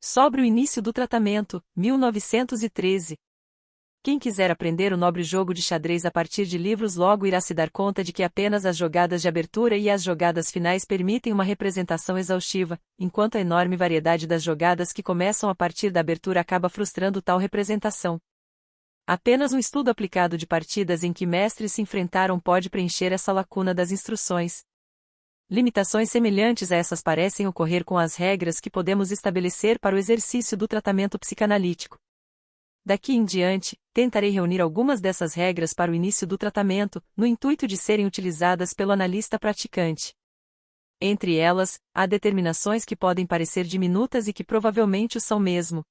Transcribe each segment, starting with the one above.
Sobre o início do tratamento, 1913. Quem quiser aprender o nobre jogo de xadrez a partir de livros logo irá se dar conta de que apenas as jogadas de abertura e as jogadas finais permitem uma representação exaustiva, enquanto a enorme variedade das jogadas que começam a partir da abertura acaba frustrando tal representação. Apenas um estudo aplicado de partidas em que mestres se enfrentaram pode preencher essa lacuna das instruções. Limitações semelhantes a essas parecem ocorrer com as regras que podemos estabelecer para o exercício do tratamento psicanalítico. Daqui em diante, tentarei reunir algumas dessas regras para o início do tratamento, no intuito de serem utilizadas pelo analista praticante. Entre elas, há determinações que podem parecer diminutas e que provavelmente o são mesmo.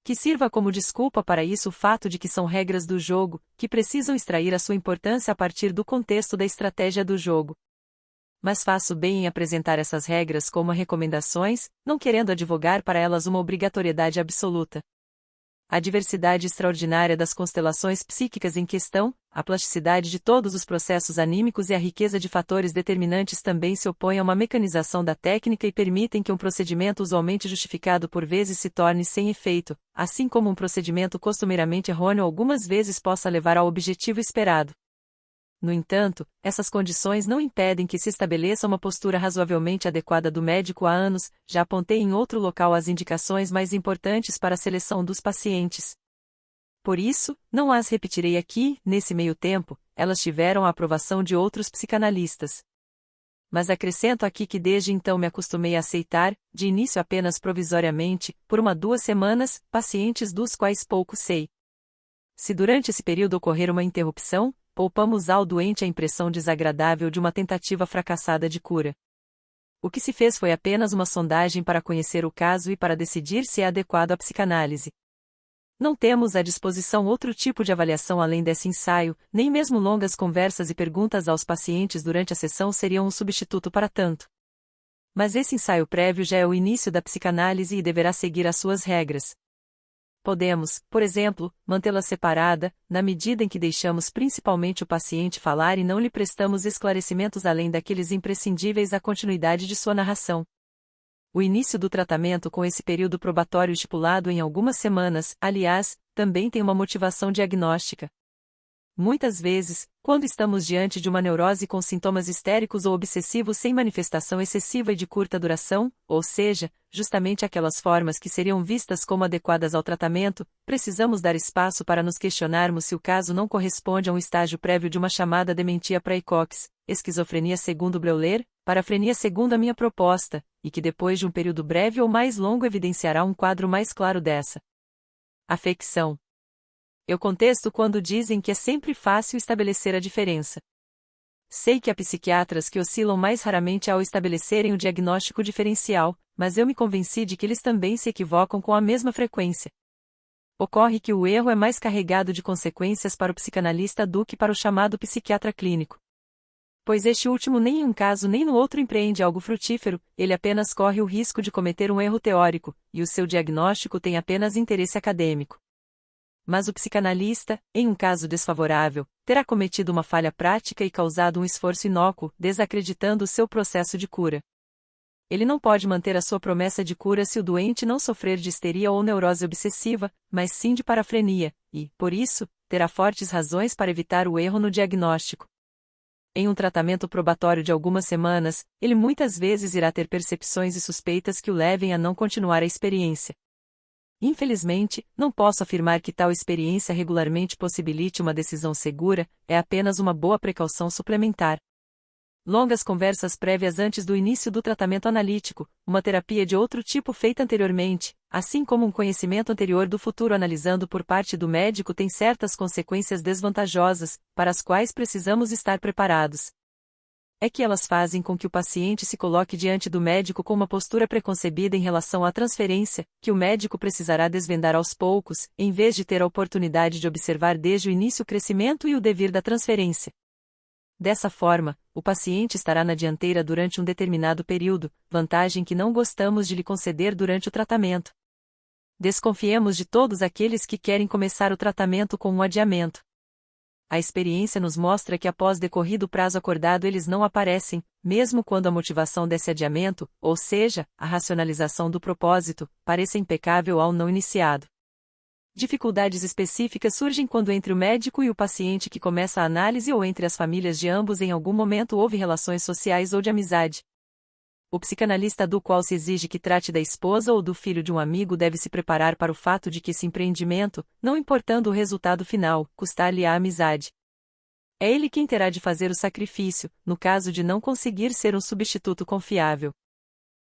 Que sirva como desculpa para isso o fato de que são regras do jogo, que precisam extrair a sua importância a partir do contexto da estratégia do jogo. Mas faço bem em apresentar essas regras como recomendações, não querendo advogar para elas uma obrigatoriedade absoluta. A diversidade extraordinária das constelações psíquicas em questão, a plasticidade de todos os processos anímicos e a riqueza de fatores determinantes também se opõem a uma mecanização da técnica e permitem que um procedimento usualmente justificado por vezes se torne sem efeito, assim como um procedimento costumeiramente errôneo algumas vezes possa levar ao objetivo esperado. No entanto, essas condições não impedem que se estabeleça uma postura razoavelmente adequada do médico há anos. Já apontei em outro local as indicações mais importantes para a seleção dos pacientes. Por isso, não as repetirei aqui. Nesse meio tempo, elas tiveram a aprovação de outros psicanalistas. Mas acrescento aqui que desde então me acostumei a aceitar, de início apenas provisoriamente, por 1-2 semanas, pacientes dos quais pouco sei. Se durante esse período ocorrer uma interrupção, poupamos ao doente a impressão desagradável de uma tentativa fracassada de cura. O que se fez foi apenas uma sondagem para conhecer o caso e para decidir se é adequado à psicanálise. Não temos à disposição outro tipo de avaliação além desse ensaio, nem mesmo longas conversas e perguntas aos pacientes durante a sessão seriam um substituto para tanto. Mas esse ensaio prévio já é o início da psicanálise e deverá seguir as suas regras. Podemos, por exemplo, mantê-la separada, na medida em que deixamos principalmente o paciente falar e não lhe prestamos esclarecimentos além daqueles imprescindíveis à continuidade de sua narração. O início do tratamento com esse período probatório estipulado em algumas semanas, aliás, também tem uma motivação diagnóstica. Muitas vezes, quando estamos diante de uma neurose com sintomas histéricos ou obsessivos sem manifestação excessiva e de curta duração, ou seja, justamente aquelas formas que seriam vistas como adequadas ao tratamento, precisamos dar espaço para nos questionarmos se o caso não corresponde a um estágio prévio de uma chamada dementia praecox, esquizofrenia segundo Breuer, parafrenia segundo a minha proposta, e que depois de um período breve ou mais longo evidenciará um quadro mais claro dessa afecção. Eu contesto quando dizem que é sempre fácil estabelecer a diferença. Sei que há psiquiatras que oscilam mais raramente ao estabelecerem o diagnóstico diferencial, mas eu me convenci de que eles também se equivocam com a mesma frequência. Ocorre que o erro é mais carregado de consequências para o psicanalista do que para o chamado psiquiatra clínico. Pois este último nem em um caso nem no outro empreende algo frutífero, ele apenas corre o risco de cometer um erro teórico, e o seu diagnóstico tem apenas interesse acadêmico. Mas o psicanalista, em um caso desfavorável, terá cometido uma falha prática e causado um esforço inócuo, desacreditando o seu processo de cura. Ele não pode manter a sua promessa de cura se o doente não sofrer de histeria ou neurose obsessiva, mas sim de parafrenia, e, por isso, terá fortes razões para evitar o erro no diagnóstico. Em um tratamento probatório de algumas semanas, ele muitas vezes irá ter percepções e suspeitas que o levem a não continuar a experiência. Infelizmente, não posso afirmar que tal experiência regularmente possibilite uma decisão segura, é apenas uma boa precaução suplementar. Longas conversas prévias antes do início do tratamento analítico, uma terapia de outro tipo feita anteriormente, assim como um conhecimento anterior do futuro analisando por parte do médico tem certas consequências desvantajosas, para as quais precisamos estar preparados. É que elas fazem com que o paciente se coloque diante do médico com uma postura preconcebida em relação à transferência, que o médico precisará desvendar aos poucos, em vez de ter a oportunidade de observar desde o início o crescimento e o devir da transferência. Dessa forma, o paciente estará na dianteira durante um determinado período, vantagem que não gostamos de lhe conceder durante o tratamento. Desconfiemos de todos aqueles que querem começar o tratamento com um adiamento. A experiência nos mostra que após decorrido o prazo acordado eles não aparecem, mesmo quando a motivação desse adiamento, ou seja, a racionalização do propósito, pareça impecável ao não iniciado. Dificuldades específicas surgem quando entre o médico e o paciente que começa a análise ou entre as famílias de ambos em algum momento houve relações sociais ou de amizade. O psicanalista do qual se exige que trate da esposa ou do filho de um amigo deve se preparar para o fato de que esse empreendimento, não importando o resultado final, custar-lhe a amizade. É ele quem terá de fazer o sacrifício, no caso de não conseguir ser um substituto confiável.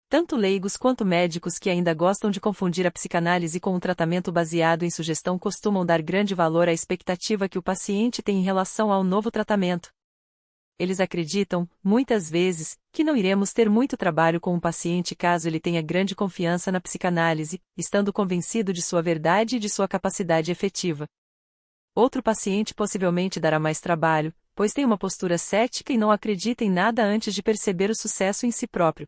Tanto leigos quanto médicos que ainda gostam de confundir a psicanálise com um tratamento baseado em sugestão costumam dar grande valor à expectativa que o paciente tem em relação ao novo tratamento. Eles acreditam, muitas vezes, que não iremos ter muito trabalho com um paciente caso ele tenha grande confiança na psicanálise, estando convencido de sua verdade e de sua capacidade efetiva. Outro paciente possivelmente dará mais trabalho, pois tem uma postura cética e não acredita em nada antes de perceber o sucesso em si próprio.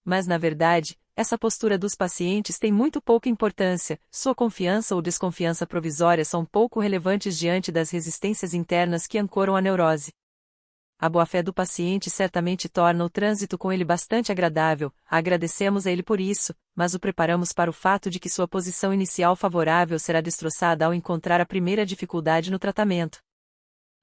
Mas na verdade, essa postura dos pacientes tem muito pouca importância, sua confiança ou desconfiança provisória são pouco relevantes diante das resistências internas que ancoram a neurose. A boa-fé do paciente certamente torna o trânsito com ele bastante agradável, agradecemos a ele por isso, mas o preparamos para o fato de que sua posição inicial favorável será destroçada ao encontrar a primeira dificuldade no tratamento.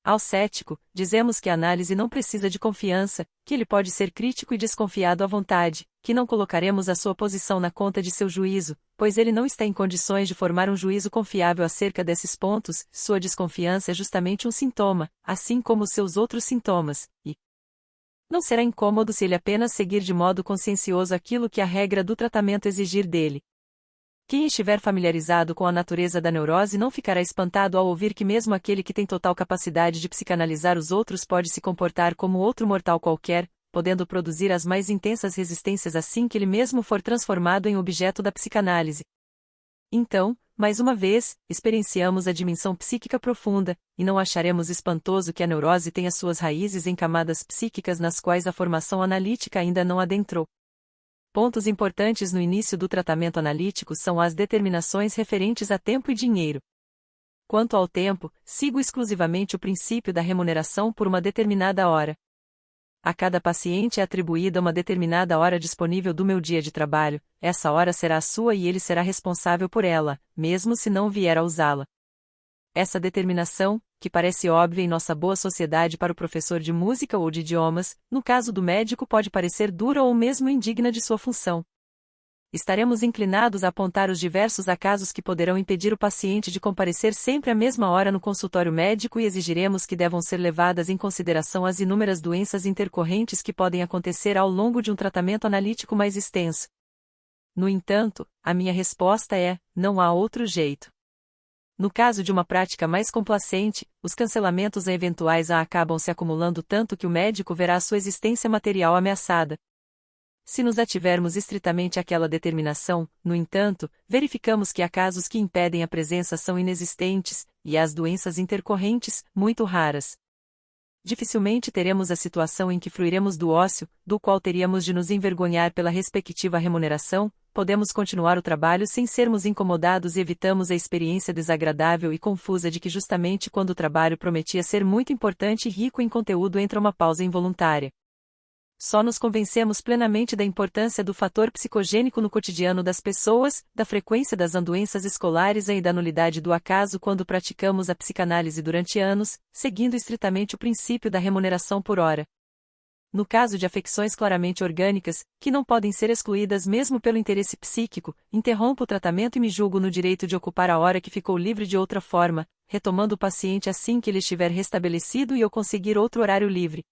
Ao cético, dizemos que a análise não precisa de confiança, que ele pode ser crítico e desconfiado à vontade, que não colocaremos a sua posição na conta de seu juízo, pois ele não está em condições de formar um juízo confiável acerca desses pontos, sua desconfiança é justamente um sintoma, assim como seus outros sintomas, e não será incômodo se ele apenas seguir de modo consciencioso aquilo que a regra do tratamento exigir dele. Quem estiver familiarizado com a natureza da neurose não ficará espantado ao ouvir que mesmo aquele que tem total capacidade de psicanalizar os outros pode se comportar como outro mortal qualquer, podendo produzir as mais intensas resistências assim que ele mesmo for transformado em objeto da psicanálise. Então, mais uma vez, experienciamos a dimensão psíquica profunda, e não acharemos espantoso que a neurose tenha suas raízes em camadas psíquicas nas quais a formação analítica ainda não adentrou. Pontos importantes no início do tratamento analítico são as determinações referentes a tempo e dinheiro. Quanto ao tempo, sigo exclusivamente o princípio da remuneração por uma determinada hora. A cada paciente é atribuída uma determinada hora disponível do meu dia de trabalho, essa hora será sua e ele será responsável por ela, mesmo se não vier a usá-la. Essa determinação, que parece óbvia em nossa boa sociedade para o professor de música ou de idiomas, no caso do médico pode parecer dura ou mesmo indigna de sua função. Estaremos inclinados a apontar os diversos acasos que poderão impedir o paciente de comparecer sempre à mesma hora no consultório médico e exigiremos que devam ser levadas em consideração as inúmeras doenças intercorrentes que podem acontecer ao longo de um tratamento analítico mais extenso. No entanto, a minha resposta é: não há outro jeito. No caso de uma prática mais complacente, os cancelamentos eventuais acabam se acumulando tanto que o médico verá sua existência material ameaçada. Se nos ativermos estritamente àquela determinação, no entanto, verificamos que há casos que impedem a presença são inexistentes, e as doenças intercorrentes, muito raras. Dificilmente teremos a situação em que fruiremos do ócio, do qual teríamos de nos envergonhar pela respectiva remuneração, podemos continuar o trabalho sem sermos incomodados e evitamos a experiência desagradável e confusa de que justamente quando o trabalho prometia ser muito importante e rico em conteúdo entra uma pausa involuntária. Só nos convencemos plenamente da importância do fator psicogênico no cotidiano das pessoas, da frequência das doenças escolares e da nulidade do acaso quando praticamos a psicanálise durante anos, seguindo estritamente o princípio da remuneração por hora. No caso de afecções claramente orgânicas, que não podem ser excluídas mesmo pelo interesse psíquico, interrompo o tratamento e me julgo no direito de ocupar a hora que ficou livre de outra forma, retomando o paciente assim que ele estiver restabelecido e eu conseguir outro horário livre.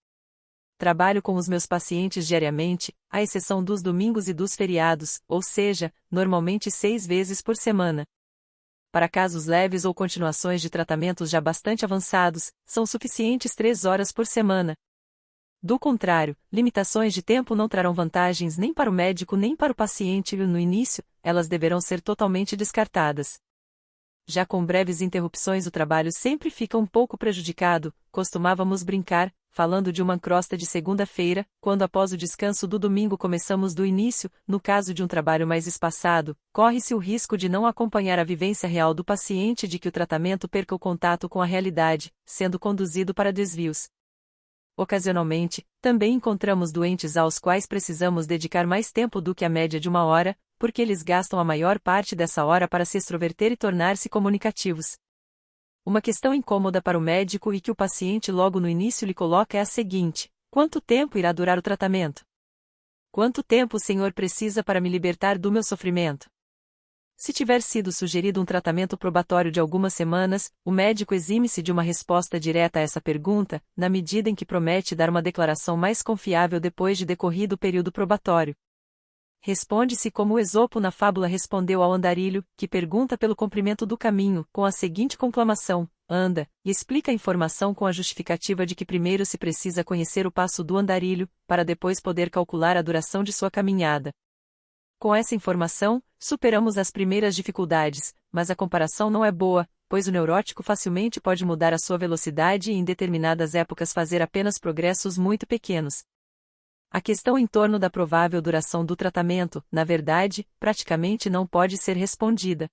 Trabalho com os meus pacientes diariamente, à exceção dos domingos e dos feriados, ou seja, normalmente 6 vezes por semana. Para casos leves ou continuações de tratamentos já bastante avançados, são suficientes 3 horas por semana. Do contrário, limitações de tempo não trarão vantagens nem para o médico nem para o paciente e, no início, elas deverão ser totalmente descartadas. Já com breves interrupções o trabalho sempre fica um pouco prejudicado, costumávamos brincar, falando de uma crosta de segunda-feira, quando após o descanso do domingo começamos do início, no caso de um trabalho mais espaçado, corre-se o risco de não acompanhar a vivência real do paciente, de que o tratamento perca o contato com a realidade, sendo conduzido para desvios. Ocasionalmente, também encontramos doentes aos quais precisamos dedicar mais tempo do que a média de 1 hora, porque eles gastam a maior parte dessa hora para se extroverter e tornar-se comunicativos. Uma questão incômoda para o médico e que o paciente logo no início lhe coloca é a seguinte: quanto tempo irá durar o tratamento? Quanto tempo o senhor precisa para me libertar do meu sofrimento? Se tiver sido sugerido um tratamento probatório de algumas semanas, o médico exime-se de uma resposta direta a essa pergunta, na medida em que promete dar uma declaração mais confiável depois de decorrido o período probatório. Responde-se como Esopo na fábula respondeu ao andarilho, que pergunta pelo comprimento do caminho, com a seguinte conclamação: anda, e explica a informação com a justificativa de que primeiro se precisa conhecer o passo do andarilho, para depois poder calcular a duração de sua caminhada. Com essa informação, superamos as primeiras dificuldades, mas a comparação não é boa, pois o neurótico facilmente pode mudar a sua velocidade e em determinadas épocas fazer apenas progressos muito pequenos. A questão em torno da provável duração do tratamento, na verdade, praticamente não pode ser respondida.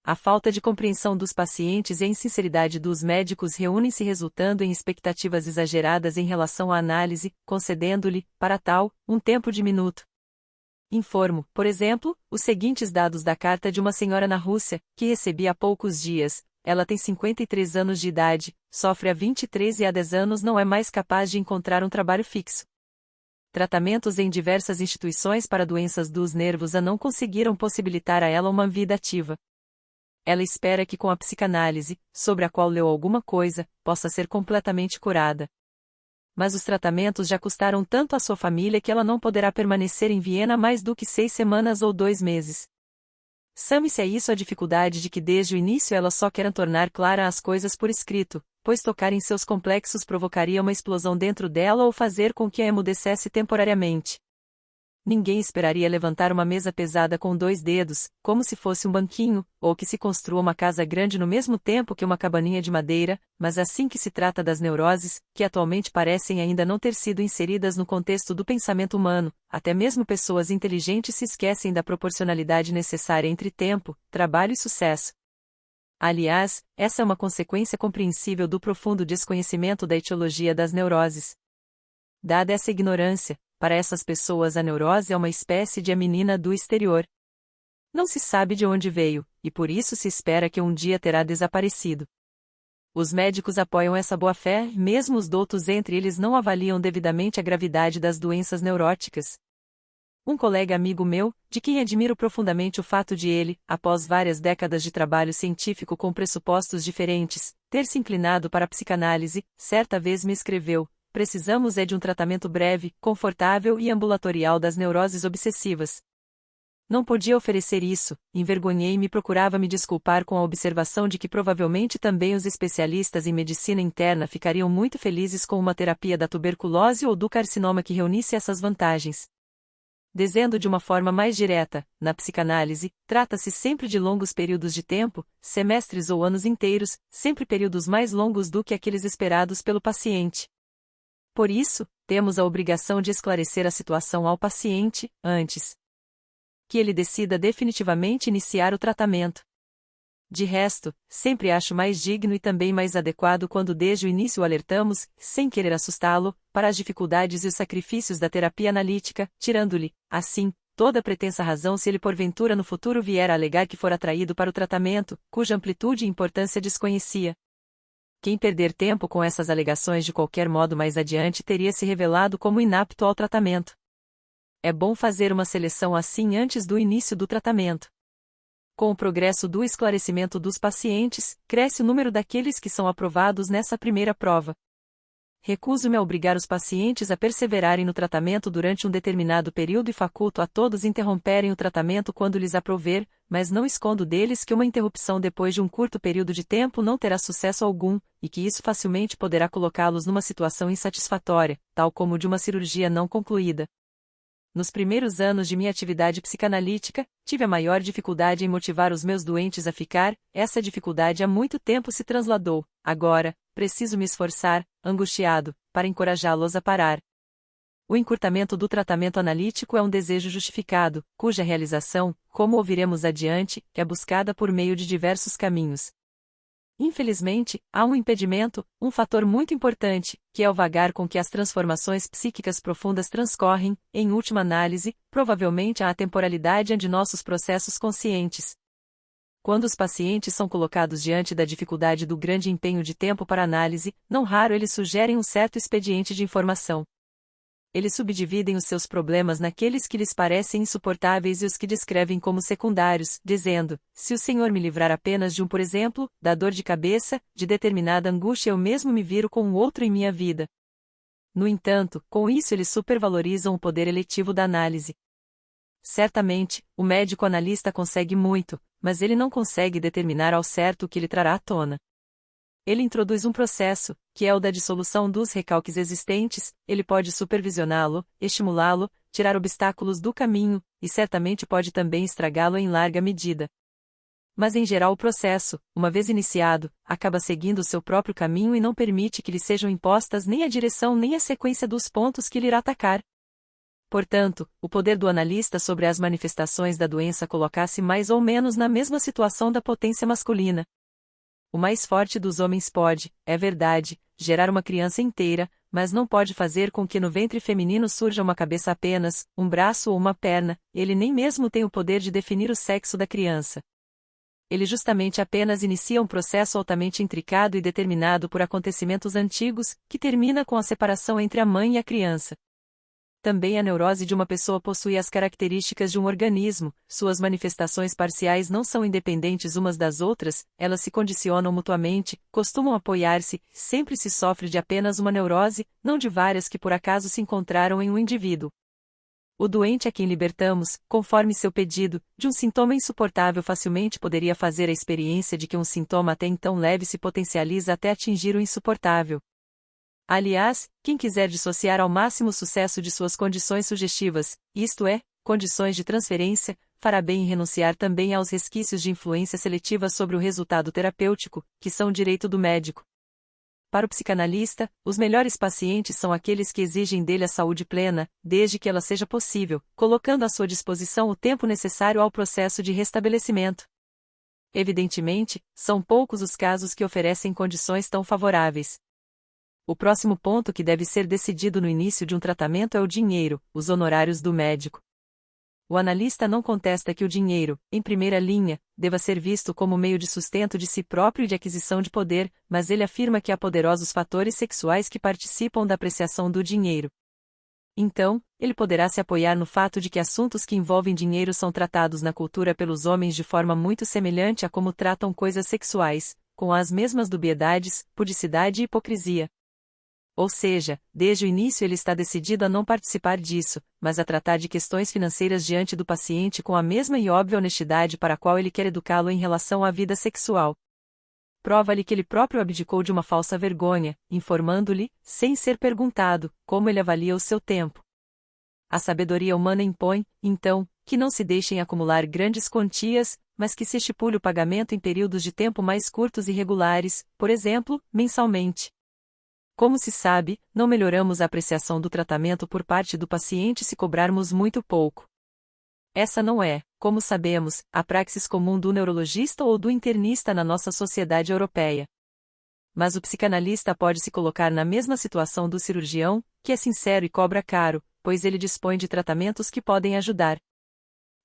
A falta de compreensão dos pacientes e a insinceridade dos médicos reúnem-se, resultando em expectativas exageradas em relação à análise, concedendo-lhe, para tal, um tempo diminuto. Informo, por exemplo, os seguintes dados da carta de uma senhora na Rússia, que recebi há poucos dias. Ela tem 53 anos de idade, sofre há 23 e há 10 anos não é mais capaz de encontrar um trabalho fixo. Tratamentos em diversas instituições para doenças dos nervos a não conseguiram possibilitar a ela uma vida ativa. Ela espera que com a psicanálise, sobre a qual leu alguma coisa, possa ser completamente curada. Mas os tratamentos já custaram tanto à sua família que ela não poderá permanecer em Viena mais do que 6 semanas ou 2 meses. Some-se a isso a dificuldade de que desde o início ela só quer tornar clara as coisas por escrito, pois tocar em seus complexos provocaria uma explosão dentro dela ou fazer com que a emudecesse temporariamente. Ninguém esperaria levantar uma mesa pesada com 2 dedos, como se fosse um banquinho, ou que se construa uma casa grande no mesmo tempo que uma cabaninha de madeira, mas assim que se trata das neuroses, que atualmente parecem ainda não ter sido inseridas no contexto do pensamento humano, até mesmo pessoas inteligentes se esquecem da proporcionalidade necessária entre tempo, trabalho e sucesso. Aliás, essa é uma consequência compreensível do profundo desconhecimento da etiologia das neuroses. Dada essa ignorância, para essas pessoas a neurose é uma espécie de a menina do exterior. Não se sabe de onde veio, e por isso se espera que um dia terá desaparecido. Os médicos apoiam essa boa-fé, mesmo os doutos entre eles não avaliam devidamente a gravidade das doenças neuróticas. Um colega amigo meu, de quem admiro profundamente o fato de ele, após várias décadas de trabalho científico com pressupostos diferentes, ter se inclinado para a psicanálise, certa vez me escreveu: precisamos de um tratamento breve, confortável e ambulatorial das neuroses obsessivas. Não podia oferecer isso, envergonhei-me e procurava me desculpar com a observação de que provavelmente também os especialistas em medicina interna ficariam muito felizes com uma terapia da tuberculose ou do carcinoma que reunisse essas vantagens. Dizendo de uma forma mais direta, na psicanálise, trata-se sempre de longos períodos de tempo, semestres ou anos inteiros, sempre períodos mais longos do que aqueles esperados pelo paciente. Por isso, temos a obrigação de esclarecer a situação ao paciente, antes que ele decida definitivamente iniciar o tratamento. De resto, sempre acho mais digno e também mais adequado quando desde o início o alertamos, sem querer assustá-lo, para as dificuldades e os sacrifícios da terapia analítica, tirando-lhe, assim, toda a pretensa razão se ele porventura no futuro vier a alegar que for atraído para o tratamento, cuja amplitude e importância desconhecia. Quem perder tempo com essas alegações de qualquer modo mais adiante teria se revelado como inapto ao tratamento. É bom fazer uma seleção assim antes do início do tratamento. Com o progresso do esclarecimento dos pacientes, cresce o número daqueles que são aprovados nessa primeira prova. Recuso-me a obrigar os pacientes a perseverarem no tratamento durante um determinado período e faculto a todos interromperem o tratamento quando lhes aprouver, mas não escondo deles que uma interrupção depois de um curto período de tempo não terá sucesso algum, e que isso facilmente poderá colocá-los numa situação insatisfatória, tal como de uma cirurgia não concluída. Nos primeiros anos de minha atividade psicanalítica, tive a maior dificuldade em motivar os meus doentes a ficar, essa dificuldade há muito tempo se trasladou, agora, preciso me esforçar, angustiado, para encorajá-los a parar. O encurtamento do tratamento analítico é um desejo justificado, cuja realização, como ouviremos adiante, é buscada por meio de diversos caminhos. Infelizmente, há um impedimento, um fator muito importante, que é o vagar com que as transformações psíquicas profundas transcorrem, em última análise, provavelmente a atemporalidade de nossos processos conscientes. Quando os pacientes são colocados diante da dificuldade do grande empenho de tempo para análise, não raro eles sugerem um certo expediente de informação. Eles subdividem os seus problemas naqueles que lhes parecem insuportáveis e os que descrevem como secundários, dizendo: se o Senhor me livrar apenas de um, por exemplo, da dor de cabeça, de determinada angústia, eu mesmo me viro com o outro em minha vida. No entanto, com isso eles supervalorizam o poder eletivo da análise. Certamente, o médico analista consegue muito, mas ele não consegue determinar ao certo o que lhe trará à tona. Ele introduz um processo, que é o da dissolução dos recalques existentes, ele pode supervisioná-lo, estimulá-lo, tirar obstáculos do caminho, e certamente pode também estragá-lo em larga medida. Mas em geral o processo, uma vez iniciado, acaba seguindo o seu próprio caminho e não permite que lhe sejam impostas nem a direção nem a sequência dos pontos que ele irá atacar. Portanto, o poder do analista sobre as manifestações da doença coloca-se mais ou menos na mesma situação da potência masculina. O mais forte dos homens pode, é verdade, gerar uma criança inteira, mas não pode fazer com que no ventre feminino surja uma cabeça apenas, um braço ou uma perna, ele nem mesmo tem o poder de definir o sexo da criança. Ele justamente apenas inicia um processo altamente intricado e determinado por acontecimentos antigos, que termina com a separação entre a mãe e a criança. Também a neurose de uma pessoa possui as características de um organismo, suas manifestações parciais não são independentes umas das outras, elas se condicionam mutuamente, costumam apoiar-se, sempre se sofre de apenas uma neurose, não de várias que por acaso se encontraram em um indivíduo. O doente a quem libertamos, conforme seu pedido, de um sintoma insuportável facilmente poderia fazer a experiência de que um sintoma até então leve se potencializa até atingir o insuportável. Aliás, quem quiser dissociar ao máximo o sucesso de suas condições sugestivas, isto é, condições de transferência, fará bem em renunciar também aos resquícios de influência seletiva sobre o resultado terapêutico, que são direito do médico. Para o psicanalista, os melhores pacientes são aqueles que exigem dele a saúde plena, desde que ela seja possível, colocando à sua disposição o tempo necessário ao processo de restabelecimento. Evidentemente, são poucos os casos que oferecem condições tão favoráveis. O próximo ponto que deve ser decidido no início de um tratamento é o dinheiro, os honorários do médico. O analista não contesta que o dinheiro, em primeira linha, deva ser visto como meio de sustento de si próprio e de aquisição de poder, mas ele afirma que há poderosos fatores sexuais que participam da apreciação do dinheiro. Então, ele poderá se apoiar no fato de que assuntos que envolvem dinheiro são tratados na cultura pelos homens de forma muito semelhante a como tratam coisas sexuais, com as mesmas dubiedades, pudicidade e hipocrisia. Ou seja, desde o início ele está decidido a não participar disso, mas a tratar de questões financeiras diante do paciente com a mesma e óbvia honestidade para a qual ele quer educá-lo em relação à vida sexual. Prova-lhe que ele próprio abdicou de uma falsa vergonha, informando-lhe, sem ser perguntado, como ele avalia o seu tempo. A sabedoria humana impõe, então, que não se deixem acumular grandes quantias, mas que se estipule o pagamento em períodos de tempo mais curtos e regulares, por exemplo, mensalmente. Como se sabe, não melhoramos a apreciação do tratamento por parte do paciente se cobrarmos muito pouco. Essa não é, como sabemos, a praxis comum do neurologista ou do internista na nossa sociedade europeia. Mas o psicanalista pode se colocar na mesma situação do cirurgião, que é sincero e cobra caro, pois ele dispõe de tratamentos que podem ajudar.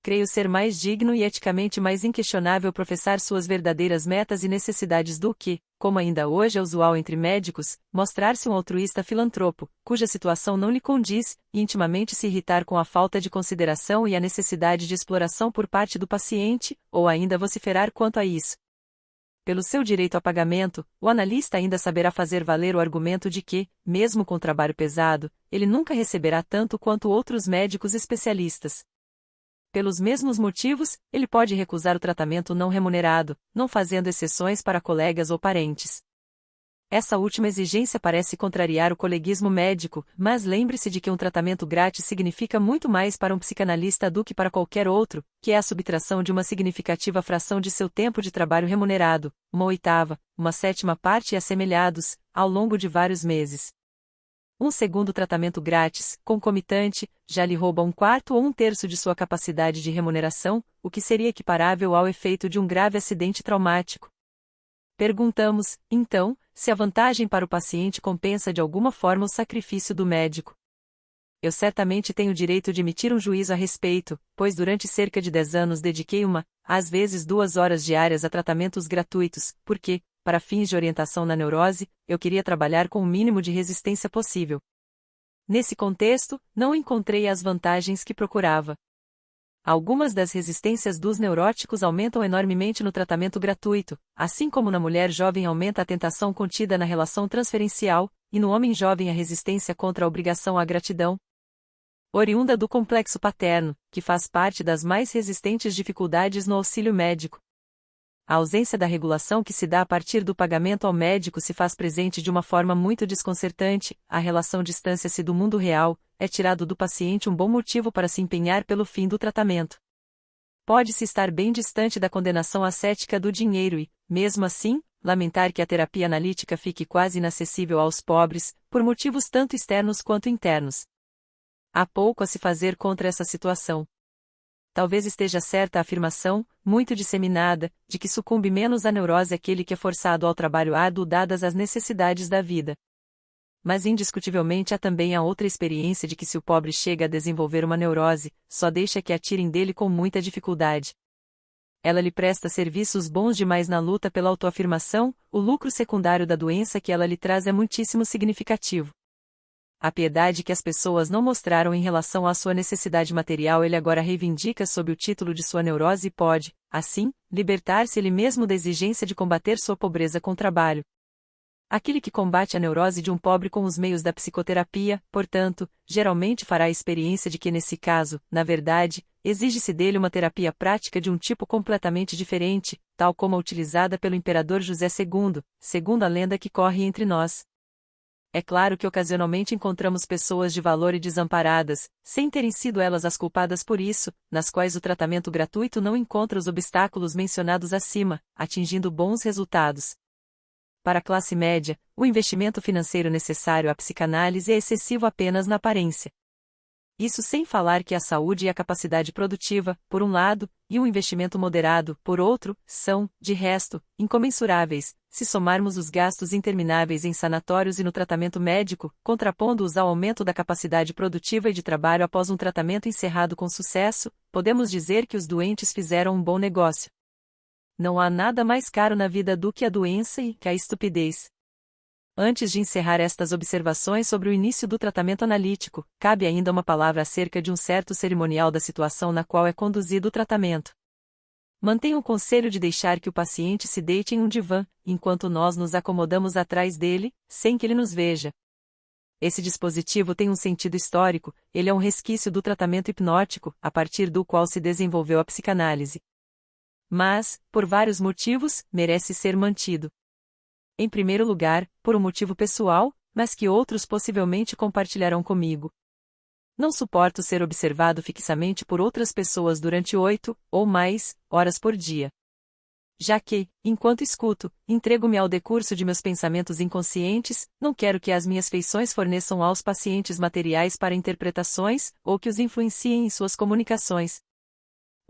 Creio ser mais digno e eticamente mais inquestionável professar suas verdadeiras metas e necessidades do que, como ainda hoje é usual entre médicos, mostrar-se um altruísta filantropo, cuja situação não lhe condiz, e intimamente se irritar com a falta de consideração e a necessidade de exploração por parte do paciente, ou ainda vociferar quanto a isso. Pelo seu direito a pagamento, o analista ainda saberá fazer valer o argumento de que, mesmo com trabalho pesado, ele nunca receberá tanto quanto outros médicos especialistas. Pelos mesmos motivos, ele pode recusar o tratamento não remunerado, não fazendo exceções para colegas ou parentes. Essa última exigência parece contrariar o coleguismo médico, mas lembre-se de que um tratamento grátis significa muito mais para um psicanalista do que para qualquer outro, que é a subtração de uma significativa fração de seu tempo de trabalho remunerado, uma oitava, uma sétima parte e assemelhados, ao longo de vários meses. Um segundo tratamento grátis, concomitante, já lhe rouba um quarto ou um terço de sua capacidade de remuneração, o que seria equiparável ao efeito de um grave acidente traumático. Perguntamos, então, se a vantagem para o paciente compensa de alguma forma o sacrifício do médico. Eu certamente tenho direito de emitir um juízo a respeito, pois durante cerca de 10 anos dediquei às vezes 2 horas diárias a tratamentos gratuitos, porque, para fins de orientação na neurose, eu queria trabalhar com o mínimo de resistência possível. Nesse contexto, não encontrei as vantagens que procurava. Algumas das resistências dos neuróticos aumentam enormemente no tratamento gratuito, assim como na mulher jovem aumenta a tentação contida na relação transferencial, e no homem jovem a resistência contra a obrigação à gratidão. Oriunda do complexo paterno, que faz parte das mais resistentes dificuldades no auxílio médico. A ausência da regulação que se dá a partir do pagamento ao médico se faz presente de uma forma muito desconcertante, a relação distância-se do mundo real, é tirado do paciente um bom motivo para se empenhar pelo fim do tratamento. Pode-se estar bem distante da condenação ascética do dinheiro e, mesmo assim, lamentar que a terapia analítica fique quase inacessível aos pobres, por motivos tanto externos quanto internos. Há pouco a se fazer contra essa situação. Talvez esteja certa a afirmação, muito disseminada, de que sucumbe menos à neurose aquele que é forçado ao trabalho árduo dadas as necessidades da vida. Mas indiscutivelmente há também a outra experiência de que se o pobre chega a desenvolver uma neurose, só deixa que a tirem dele com muita dificuldade. Ela lhe presta serviços bons demais na luta pela autoafirmação, o lucro secundário da doença que ela lhe traz é muitíssimo significativo. A piedade que as pessoas não mostraram em relação à sua necessidade material ele agora reivindica sob o título de sua neurose e pode, assim, libertar-se ele mesmo da exigência de combater sua pobreza com trabalho. Aquele que combate a neurose de um pobre com os meios da psicoterapia, portanto, geralmente fará a experiência de que nesse caso, na verdade, exige-se dele uma terapia prática de um tipo completamente diferente, tal como a utilizada pelo imperador José II, segundo a lenda que corre entre nós. É claro que ocasionalmente encontramos pessoas de valor e desamparadas, sem terem sido elas as culpadas por isso, nas quais o tratamento gratuito não encontra os obstáculos mencionados acima, atingindo bons resultados. Para a classe média, o investimento financeiro necessário à psicanálise é excessivo apenas na aparência. Isso sem falar que a saúde e a capacidade produtiva, por um lado, e um investimento moderado, por outro, são, de resto, incomensuráveis, se somarmos os gastos intermináveis em sanatórios e no tratamento médico, contrapondo-os ao aumento da capacidade produtiva e de trabalho após um tratamento encerrado com sucesso, podemos dizer que os doentes fizeram um bom negócio. Não há nada mais caro na vida do que a doença e que a estupidez. Antes de encerrar estas observações sobre o início do tratamento analítico, cabe ainda uma palavra acerca de um certo cerimonial da situação na qual é conduzido o tratamento. Mantenha o conselho de deixar que o paciente se deite em um divã, enquanto nós nos acomodamos atrás dele, sem que ele nos veja. Esse dispositivo tem um sentido histórico, ele é um resquício do tratamento hipnótico, a partir do qual se desenvolveu a psicanálise. Mas, por vários motivos, merece ser mantido. Em primeiro lugar, por um motivo pessoal, mas que outros possivelmente compartilharão comigo. Não suporto ser observado fixamente por outras pessoas durante 8, ou mais, horas por dia. Já que, enquanto escuto, entrego-me ao decurso de meus pensamentos inconscientes, não quero que as minhas feições forneçam aos pacientes materiais para interpretações, ou que os influenciem em suas comunicações.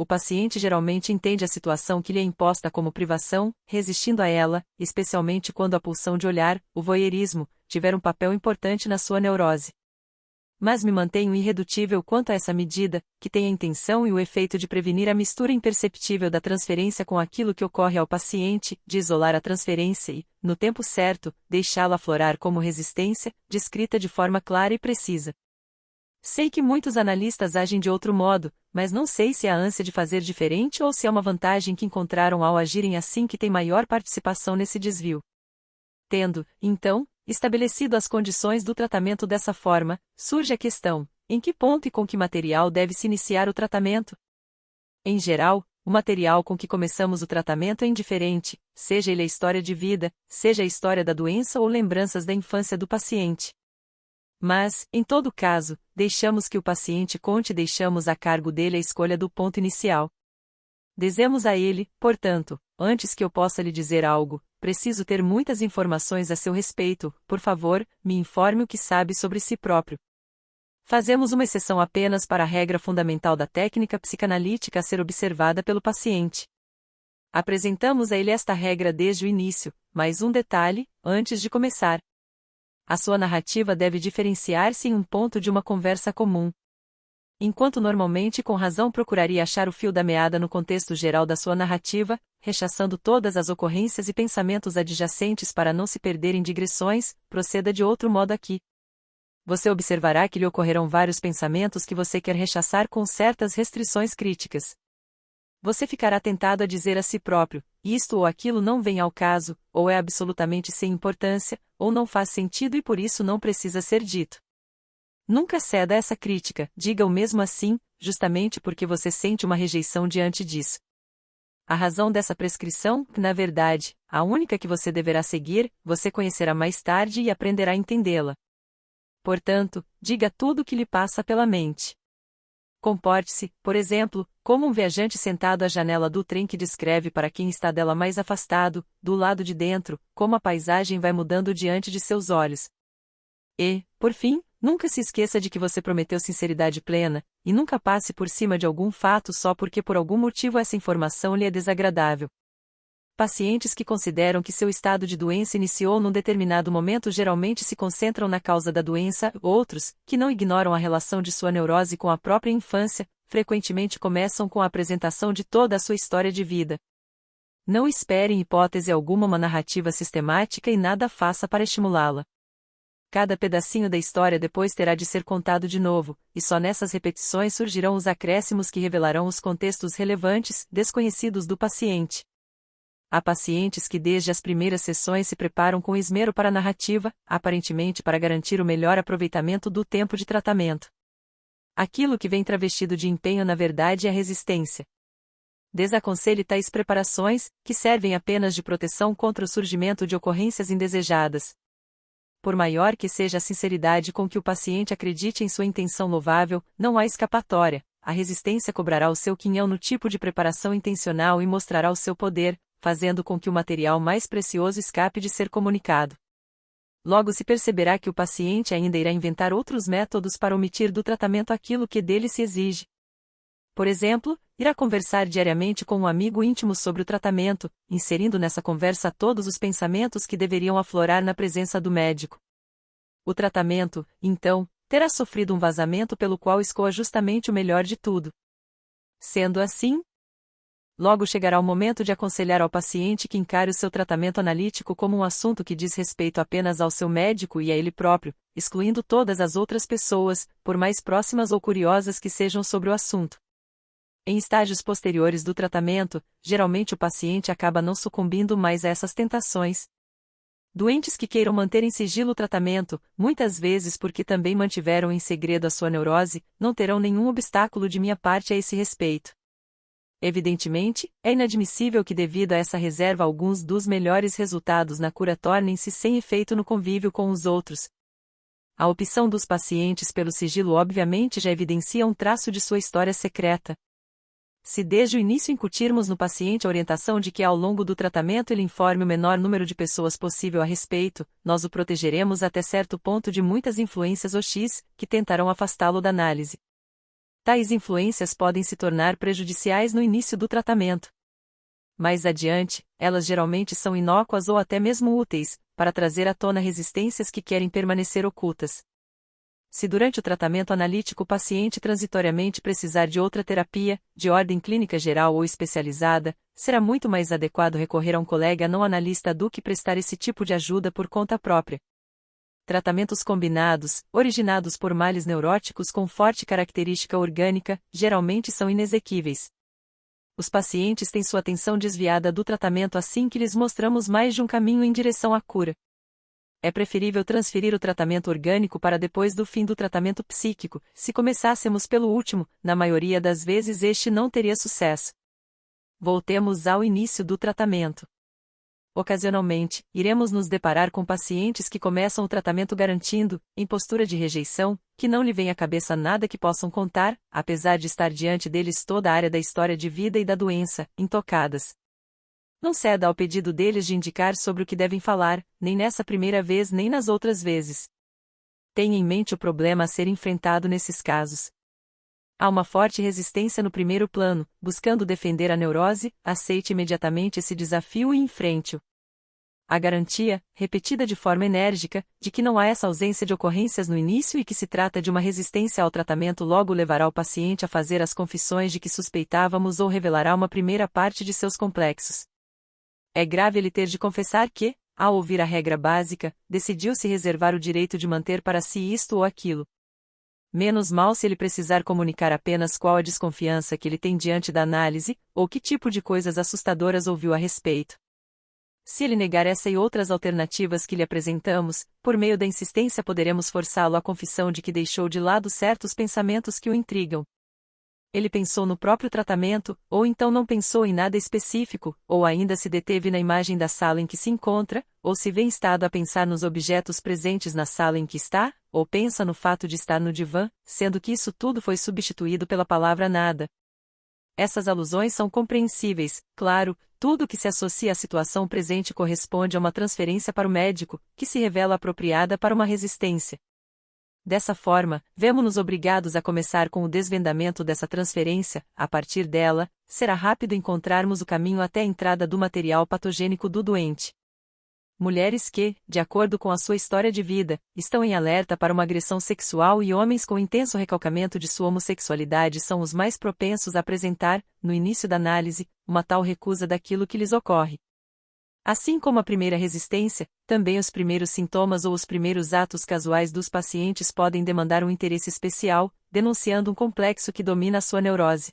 O paciente geralmente entende a situação que lhe é imposta como privação, resistindo a ela, especialmente quando a pulsão de olhar, o voyeurismo, tiver um papel importante na sua neurose. Mas me mantenho irredutível quanto a essa medida, que tem a intenção e o efeito de prevenir a mistura imperceptível da transferência com aquilo que ocorre ao paciente, de isolar a transferência e, no tempo certo, deixá-la aflorar como resistência, descrita de forma clara e precisa. Sei que muitos analistas agem de outro modo, mas não sei se é a ânsia de fazer diferente ou se é uma vantagem que encontraram ao agirem assim que tem maior participação nesse desvio. Tendo, então, estabelecido as condições do tratamento dessa forma, surge a questão: em que ponto e com que material deve-se iniciar o tratamento? Em geral, o material com que começamos o tratamento é indiferente, seja ele a história de vida, seja a história da doença ou lembranças da infância do paciente. Mas, em todo caso, deixamos que o paciente conte e deixamos a cargo dele a escolha do ponto inicial. Dizemos a ele, portanto, antes que eu possa lhe dizer algo, preciso ter muitas informações a seu respeito, por favor, me informe o que sabe sobre si próprio. Fazemos uma exceção apenas para a regra fundamental da técnica psicanalítica a ser observada pelo paciente. Apresentamos a ele esta regra desde o início, mas um detalhe, antes de começar. A sua narrativa deve diferenciar-se em um ponto de uma conversa comum. Enquanto normalmente com razão procuraria achar o fio da meada no contexto geral da sua narrativa, rechaçando todas as ocorrências e pensamentos adjacentes para não se perder em digressões, proceda de outro modo aqui. Você observará que lhe ocorrerão vários pensamentos que você quer rechaçar com certas restrições críticas. Você ficará tentado a dizer a si próprio, isto ou aquilo não vem ao caso, ou é absolutamente sem importância, ou não faz sentido e por isso não precisa ser dito. Nunca ceda a essa crítica, diga-o mesmo assim, justamente porque você sente uma rejeição diante disso. A razão dessa prescrição, na verdade, a única que você deverá seguir, você conhecerá mais tarde e aprenderá a entendê-la. Portanto, diga tudo o que lhe passa pela mente. Comporte-se, por exemplo, como um viajante sentado à janela do trem que descreve para quem está dela mais afastado, do lado de dentro, como a paisagem vai mudando diante de seus olhos. E, por fim, nunca se esqueça de que você prometeu sinceridade plena, e nunca passe por cima de algum fato só porque por algum motivo essa informação lhe é desagradável. Pacientes que consideram que seu estado de doença iniciou num determinado momento geralmente se concentram na causa da doença, outros, que não ignoram a relação de sua neurose com a própria infância, frequentemente começam com a apresentação de toda a sua história de vida. Não espere em hipótese alguma uma narrativa sistemática e nada faça para estimulá-la. Cada pedacinho da história depois terá de ser contado de novo, e só nessas repetições surgirão os acréscimos que revelarão os contextos relevantes, desconhecidos do paciente. Há pacientes que desde as primeiras sessões se preparam com esmero para a narrativa, aparentemente para garantir o melhor aproveitamento do tempo de tratamento. Aquilo que vem travestido de empenho na verdade é a resistência. Desaconselhe tais preparações, que servem apenas de proteção contra o surgimento de ocorrências indesejadas. Por maior que seja a sinceridade com que o paciente acredite em sua intenção louvável, não há escapatória, a resistência cobrará o seu quinhão no tipo de preparação intencional e mostrará o seu poder, fazendo com que o material mais precioso escape de ser comunicado. Logo se perceberá que o paciente ainda irá inventar outros métodos para omitir do tratamento aquilo que dele se exige. Por exemplo, irá conversar diariamente com um amigo íntimo sobre o tratamento, inserindo nessa conversa todos os pensamentos que deveriam aflorar na presença do médico. O tratamento, então, terá sofrido um vazamento pelo qual escoa justamente o melhor de tudo. Sendo assim, logo chegará o momento de aconselhar ao paciente que encare o seu tratamento analítico como um assunto que diz respeito apenas ao seu médico e a ele próprio, excluindo todas as outras pessoas, por mais próximas ou curiosas que sejam sobre o assunto. Em estágios posteriores do tratamento, geralmente o paciente acaba não sucumbindo mais a essas tentações. Doentes que queiram manter em sigilo o tratamento, muitas vezes porque também mantiveram em segredo a sua neurose, não terão nenhum obstáculo de minha parte a esse respeito. Evidentemente, é inadmissível que devido a essa reserva alguns dos melhores resultados na cura tornem-se sem efeito no convívio com os outros. A opção dos pacientes pelo sigilo obviamente já evidencia um traço de sua história secreta. Se desde o início incutirmos no paciente a orientação de que ao longo do tratamento ele informe o menor número de pessoas possível a respeito, nós o protegeremos até certo ponto de muitas influências hostis, que tentarão afastá-lo da análise. Tais influências podem se tornar prejudiciais no início do tratamento. Mais adiante, elas geralmente são inócuas ou até mesmo úteis, para trazer à tona resistências que querem permanecer ocultas. Se durante o tratamento analítico o paciente transitoriamente precisar de outra terapia, de ordem clínica geral ou especializada, será muito mais adequado recorrer a um colega não analista do que prestar esse tipo de ajuda por conta própria. Tratamentos combinados, originados por males neuróticos com forte característica orgânica, geralmente são inexequíveis. Os pacientes têm sua atenção desviada do tratamento assim que lhes mostramos mais de um caminho em direção à cura. É preferível transferir o tratamento orgânico para depois do fim do tratamento psíquico. Se começássemos pelo último, na maioria das vezes este não teria sucesso. Voltemos ao início do tratamento. Ocasionalmente, iremos nos deparar com pacientes que começam o tratamento garantindo, em postura de rejeição, que não lhe vem à cabeça nada que possam contar, apesar de estar diante deles toda a área da história de vida e da doença, intocadas. Não ceda ao pedido deles de indicar sobre o que devem falar, nem nessa primeira vez nem nas outras vezes. Tenha em mente o problema a ser enfrentado nesses casos. Há uma forte resistência no primeiro plano, buscando defender a neurose, aceite imediatamente esse desafio e enfrente-o. A garantia, repetida de forma enérgica, de que não há essa ausência de ocorrências no início e que se trata de uma resistência ao tratamento logo levará o paciente a fazer as confissões de que suspeitávamos ou revelará uma primeira parte de seus complexos. É grave ele ter de confessar que, ao ouvir a regra básica, decidiu se reservar o direito de manter para si isto ou aquilo. Menos mal se ele precisar comunicar apenas qual a desconfiança que ele tem diante da análise, ou que tipo de coisas assustadoras ouviu a respeito. Se ele negar essa e outras alternativas que lhe apresentamos, por meio da insistência poderemos forçá-lo à confissão de que deixou de lado certos pensamentos que o intrigam. Ele pensou no próprio tratamento, ou então não pensou em nada específico, ou ainda se deteve na imagem da sala em que se encontra, ou se vê instado a pensar nos objetos presentes na sala em que está, ou pensa no fato de estar no divã, sendo que isso tudo foi substituído pela palavra nada. Essas alusões são compreensíveis, claro, tudo que se associa à situação presente corresponde a uma transferência para o médico, que se revela apropriada para uma resistência. Dessa forma, vemo-nos obrigados a começar com o desvendamento dessa transferência, a partir dela, será rápido encontrarmos o caminho até a entrada do material patogênico do doente. Mulheres que, de acordo com a sua história de vida, estão em alerta para uma agressão sexual e homens com intenso recalcamento de sua homossexualidade são os mais propensos a apresentar, no início da análise, uma tal recusa daquilo que lhes ocorre. Assim como a primeira resistência, também os primeiros sintomas ou os primeiros atos casuais dos pacientes podem demandar um interesse especial, denunciando um complexo que domina a sua neurose.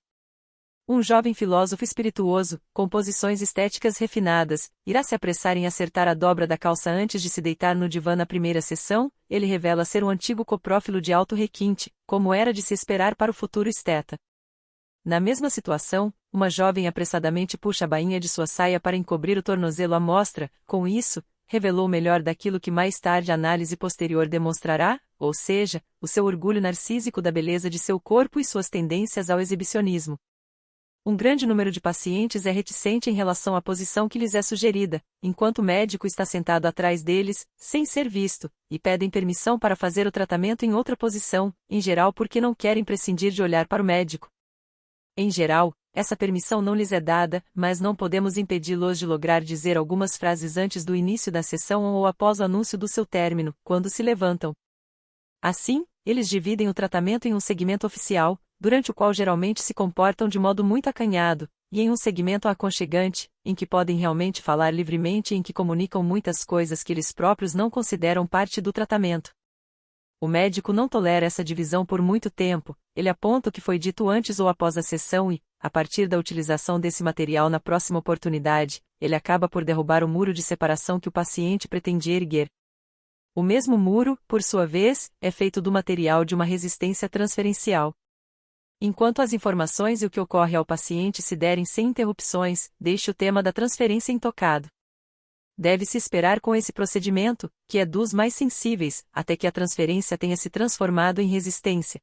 Um jovem filósofo espirituoso, com posições estéticas refinadas, irá se apressar em acertar a dobra da calça antes de se deitar no divã na primeira sessão, ele revela ser um antigo coprófilo de alto requinte, como era de se esperar para o futuro esteta. Na mesma situação, uma jovem apressadamente puxa a bainha de sua saia para encobrir o tornozelo à mostra, com isso, revelou melhor daquilo que mais tarde a análise posterior demonstrará, ou seja, o seu orgulho narcísico da beleza de seu corpo e suas tendências ao exibicionismo. Um grande número de pacientes é reticente em relação à posição que lhes é sugerida, enquanto o médico está sentado atrás deles, sem ser visto, e pedem permissão para fazer o tratamento em outra posição, em geral porque não querem prescindir de olhar para o médico. Em geral, essa permissão não lhes é dada, mas não podemos impedi-los de lograr dizer algumas frases antes do início da sessão ou após o anúncio do seu término, quando se levantam. Assim, eles dividem o tratamento em um segmento oficial, durante o qual geralmente se comportam de modo muito acanhado, e em um segmento aconchegante, em que podem realmente falar livremente e em que comunicam muitas coisas que eles próprios não consideram parte do tratamento. O médico não tolera essa divisão por muito tempo, ele aponta o que foi dito antes ou após a sessão e, a partir da utilização desse material na próxima oportunidade, ele acaba por derrubar o muro de separação que o paciente pretendia erguer. O mesmo muro, por sua vez, é feito do material de uma resistência transferencial. Enquanto as informações e o que ocorre ao paciente se derem sem interrupções, deixe o tema da transferência intocado. Deve-se esperar com esse procedimento, que é dos mais sensíveis, até que a transferência tenha se transformado em resistência.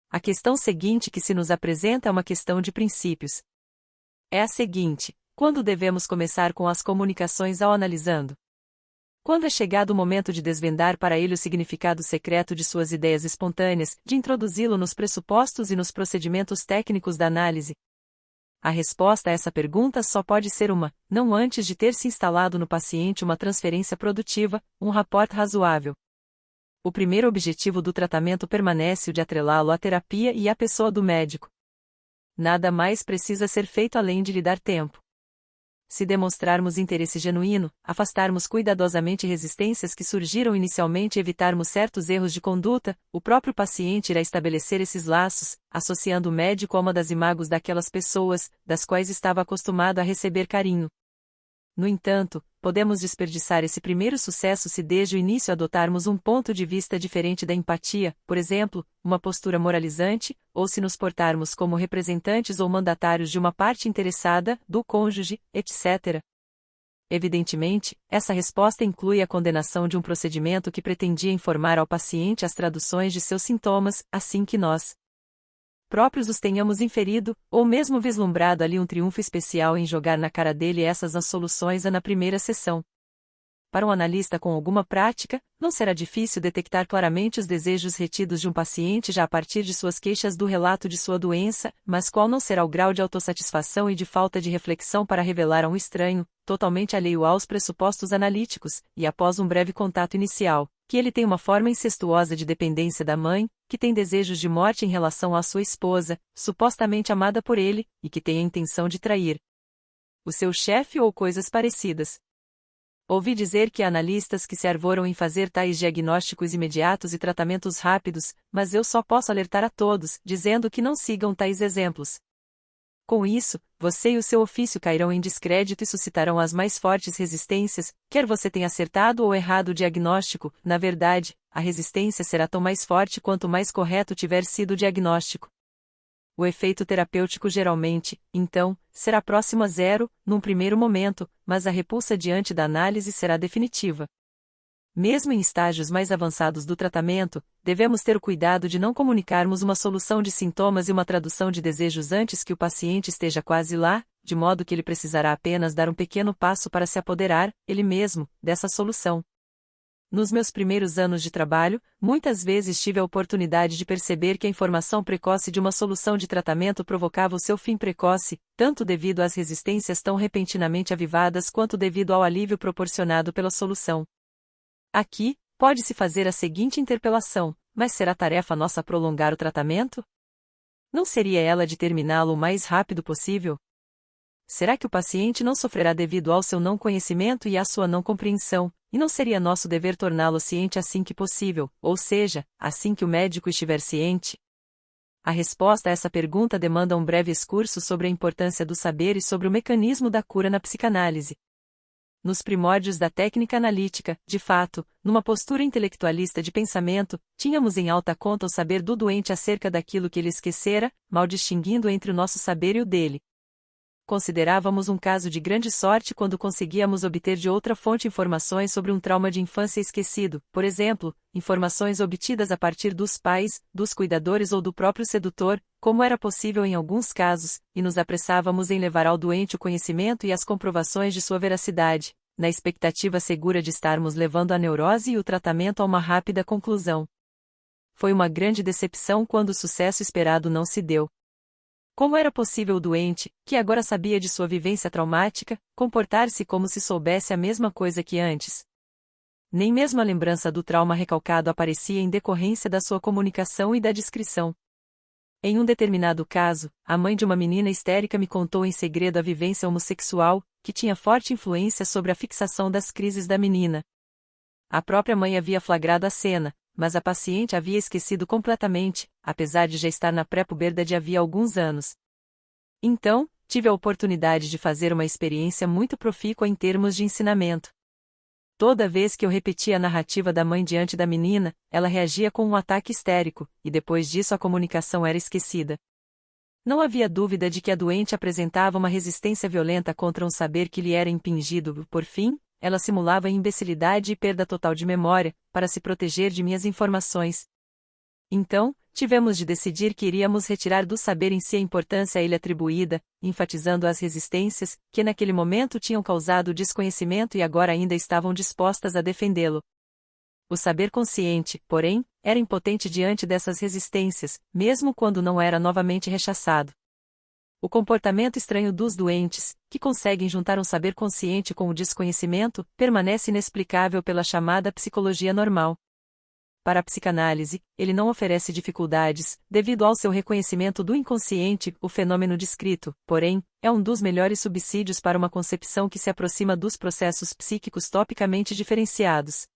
A questão seguinte que se nos apresenta é uma questão de princípios. É a seguinte: quando devemos começar com as comunicações ao analisando? Quando é chegado o momento de desvendar para ele o significado secreto de suas ideias espontâneas, de introduzi-lo nos pressupostos e nos procedimentos técnicos da análise? A resposta a essa pergunta só pode ser uma, não antes de ter se instalado no paciente uma transferência produtiva, um rapport razoável. O primeiro objetivo do tratamento permanece o de atrelá-lo à terapia e à pessoa do médico. Nada mais precisa ser feito além de lhe dar tempo. Se demonstrarmos interesse genuíno, afastarmos cuidadosamente resistências que surgiram inicialmente e evitarmos certos erros de conduta, o próprio paciente irá estabelecer esses laços, associando o médico a uma das imagos daquelas pessoas, das quais estava acostumado a receber carinho. No entanto, podemos desperdiçar esse primeiro sucesso se desde o início adotarmos um ponto de vista diferente da empatia, por exemplo, uma postura moralizante, ou se nos portarmos como representantes ou mandatários de uma parte interessada, do cônjuge, etc. Evidentemente, essa resposta inclui a condenação de um procedimento que pretendia informar ao paciente as traduções de seus sintomas, assim que nós próprios os tenhamos inferido, ou mesmo vislumbrado ali um triunfo especial em jogar na cara dele essas as soluções na primeira sessão. Para um analista com alguma prática, não será difícil detectar claramente os desejos retidos de um paciente já a partir de suas queixas do relato de sua doença, mas qual não será o grau de autossatisfação e de falta de reflexão para revelar a um estranho, totalmente alheio aos pressupostos analíticos, e após um breve contato inicial, que ele tem uma forma incestuosa de dependência da mãe, que tem desejos de morte em relação à sua esposa, supostamente amada por ele, e que tem a intenção de trair o seu chefe ou coisas parecidas. Ouvi dizer que há analistas que se arvoram em fazer tais diagnósticos imediatos e tratamentos rápidos, mas eu só posso alertar a todos, dizendo que não sigam tais exemplos. Com isso, você e o seu ofício cairão em descrédito e suscitarão as mais fortes resistências, quer você tenha acertado ou errado o diagnóstico. Na verdade, a resistência será tão mais forte quanto mais correto tiver sido o diagnóstico. O efeito terapêutico geralmente, então, será próximo a zero, num primeiro momento, mas a repulsa diante da análise será definitiva. Mesmo em estágios mais avançados do tratamento, devemos ter o cuidado de não comunicarmos uma solução de sintomas e uma tradução de desejos antes que o paciente esteja quase lá, de modo que ele precisará apenas dar um pequeno passo para se apoderar, ele mesmo, dessa solução. Nos meus primeiros anos de trabalho, muitas vezes tive a oportunidade de perceber que a informação precoce de uma solução de tratamento provocava o seu fim precoce, tanto devido às resistências tão repentinamente avivadas quanto devido ao alívio proporcionado pela solução. Aqui, pode-se fazer a seguinte interpelação: mas será tarefa nossa prolongar o tratamento? Não seria ela de terminá-lo o mais rápido possível? Será que o paciente não sofrerá devido ao seu não conhecimento e à sua não compreensão, e não seria nosso dever torná-lo ciente assim que possível, ou seja, assim que o médico estiver ciente? A resposta a essa pergunta demanda um breve excurso sobre a importância do saber e sobre o mecanismo da cura na psicanálise. Nos primórdios da técnica analítica, de fato, numa postura intelectualista de pensamento, tínhamos em alta conta o saber do doente acerca daquilo que ele esquecera, mal distinguindo entre o nosso saber e o dele. Considerávamos um caso de grande sorte quando conseguíamos obter de outra fonte informações sobre um trauma de infância esquecido, por exemplo, informações obtidas a partir dos pais, dos cuidadores ou do próprio sedutor, como era possível em alguns casos, e nos apressávamos em levar ao doente o conhecimento e as comprovações de sua veracidade, na expectativa segura de estarmos levando a neurose e o tratamento a uma rápida conclusão. Foi uma grande decepção quando o sucesso esperado não se deu. Como era possível o doente, que agora sabia de sua vivência traumática, comportar-se como se soubesse a mesma coisa que antes? Nem mesmo a lembrança do trauma recalcado aparecia em decorrência da sua comunicação e da descrição. Em um determinado caso, a mãe de uma menina histérica me contou em segredo a vivência homossexual, que tinha forte influência sobre a fixação das crises da menina. A própria mãe havia flagrado a cena, mas a paciente havia esquecido completamente, apesar de já estar na pré-puberdade havia alguns anos. Então, tive a oportunidade de fazer uma experiência muito profícua em termos de ensinamento. Toda vez que eu repetia a narrativa da mãe diante da menina, ela reagia com um ataque histérico, e depois disso a comunicação era esquecida. Não havia dúvida de que a doente apresentava uma resistência violenta contra um saber que lhe era impingido. Por fim, ela simulava imbecilidade e perda total de memória, para se proteger de minhas informações. Então, tivemos de decidir que iríamos retirar do saber em si a importância a ele atribuída, enfatizando as resistências, que naquele momento tinham causado desconhecimento e agora ainda estavam dispostas a defendê-lo. O saber consciente, porém, era impotente diante dessas resistências, mesmo quando não era novamente rechaçado. O comportamento estranho dos doentes, que conseguem juntar um saber consciente com o desconhecimento, permanece inexplicável pela chamada psicologia normal. Para a psicanálise, ele não oferece dificuldades, devido ao seu reconhecimento do inconsciente, o fenômeno descrito, porém, é um dos melhores subsídios para uma concepção que se aproxima dos processos psíquicos topicamente diferenciados.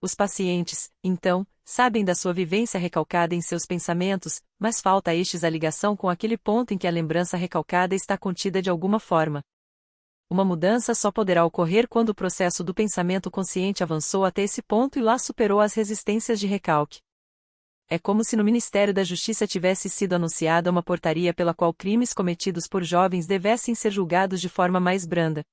Os pacientes, então, sabem da sua vivência recalcada em seus pensamentos, mas falta a estes a ligação com aquele ponto em que a lembrança recalcada está contida de alguma forma. Uma mudança só poderá ocorrer quando o processo do pensamento consciente avançou até esse ponto e lá superou as resistências de recalque. É como se no Ministério da Justiça tivesse sido anunciada uma portaria pela qual crimes cometidos por jovens devessem ser julgados de forma mais branda.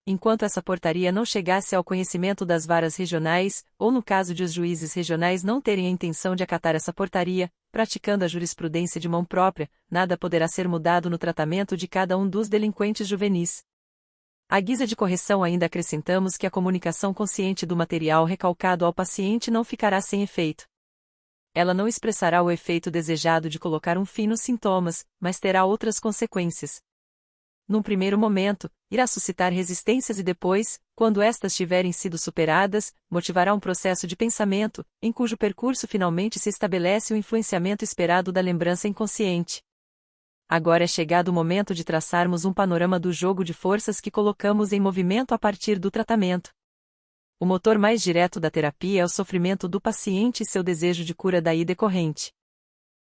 Enquanto essa portaria não chegasse ao conhecimento das varas regionais, ou no caso de os juízes regionais não terem a intenção de acatar essa portaria, praticando a jurisprudência de mão própria, nada poderá ser mudado no tratamento de cada um dos delinquentes juvenis. À guisa de correção ainda acrescentamos que a comunicação consciente do material recalcado ao paciente não ficará sem efeito. Ela não expressará o efeito desejado de colocar um fim nos sintomas, mas terá outras consequências. Num primeiro momento, irá suscitar resistências e depois, quando estas tiverem sido superadas, motivará um processo de pensamento, em cujo percurso finalmente se estabelece o influenciamento esperado da lembrança inconsciente. Agora é chegado o momento de traçarmos um panorama do jogo de forças que colocamos em movimento a partir do tratamento. O motor mais direto da terapia é o sofrimento do paciente e seu desejo de cura daí decorrente.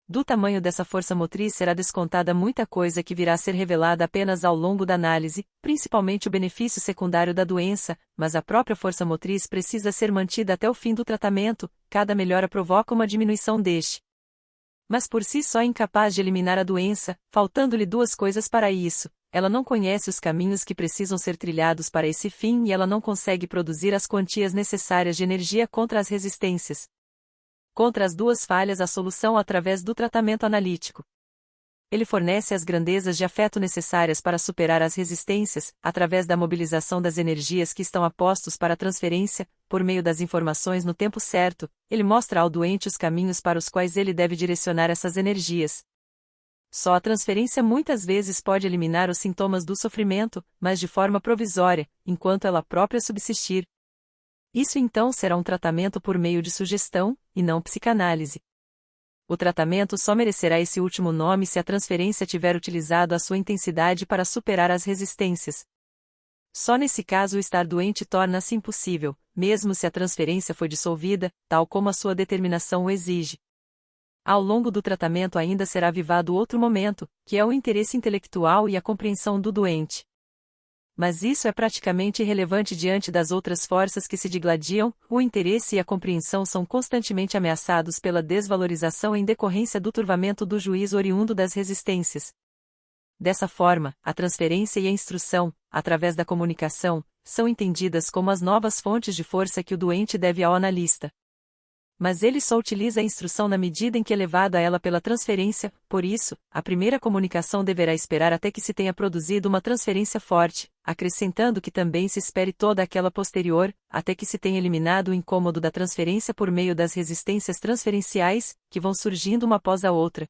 Do tamanho dessa força motriz será descontada muita coisa que virá a ser revelada apenas ao longo da análise, principalmente o benefício secundário da doença, mas a própria força motriz precisa ser mantida até o fim do tratamento, cada melhora provoca uma diminuição deste. Mas por si só é incapaz de eliminar a doença, faltando-lhe duas coisas para isso: ela não conhece os caminhos que precisam ser trilhados para esse fim e ela não consegue produzir as quantias necessárias de energia contra as resistências. Contra as duas falhas a solução através do tratamento analítico. Ele fornece as grandezas de afeto necessárias para superar as resistências, através da mobilização das energias que estão a postos para a transferência, por meio das informações no tempo certo, ele mostra ao doente os caminhos para os quais ele deve direcionar essas energias. Só a transferência muitas vezes pode eliminar os sintomas do sofrimento, mas de forma provisória, enquanto ela própria subsistir. Isso então será um tratamento por meio de sugestão, e não psicanálise. O tratamento só merecerá esse último nome se a transferência tiver utilizado a sua intensidade para superar as resistências. Só nesse caso o estar doente torna-se impossível, mesmo se a transferência foi dissolvida, tal como a sua determinação o exige. Ao longo do tratamento ainda será avivado outro momento, que é o interesse intelectual e a compreensão do doente. Mas isso é praticamente irrelevante diante das outras forças que se digladiam, o interesse e a compreensão são constantemente ameaçados pela desvalorização em decorrência do turvamento do juízo oriundo das resistências. Dessa forma, a transferência e a instrução, através da comunicação, são entendidas como as novas fontes de força que o doente deve ao analista. Mas ele só utiliza a instrução na medida em que é levado a ela pela transferência, por isso, a primeira comunicação deverá esperar até que se tenha produzido uma transferência forte, acrescentando que também se espere toda aquela posterior, até que se tenha eliminado o incômodo da transferência por meio das resistências transferenciais, que vão surgindo uma após a outra.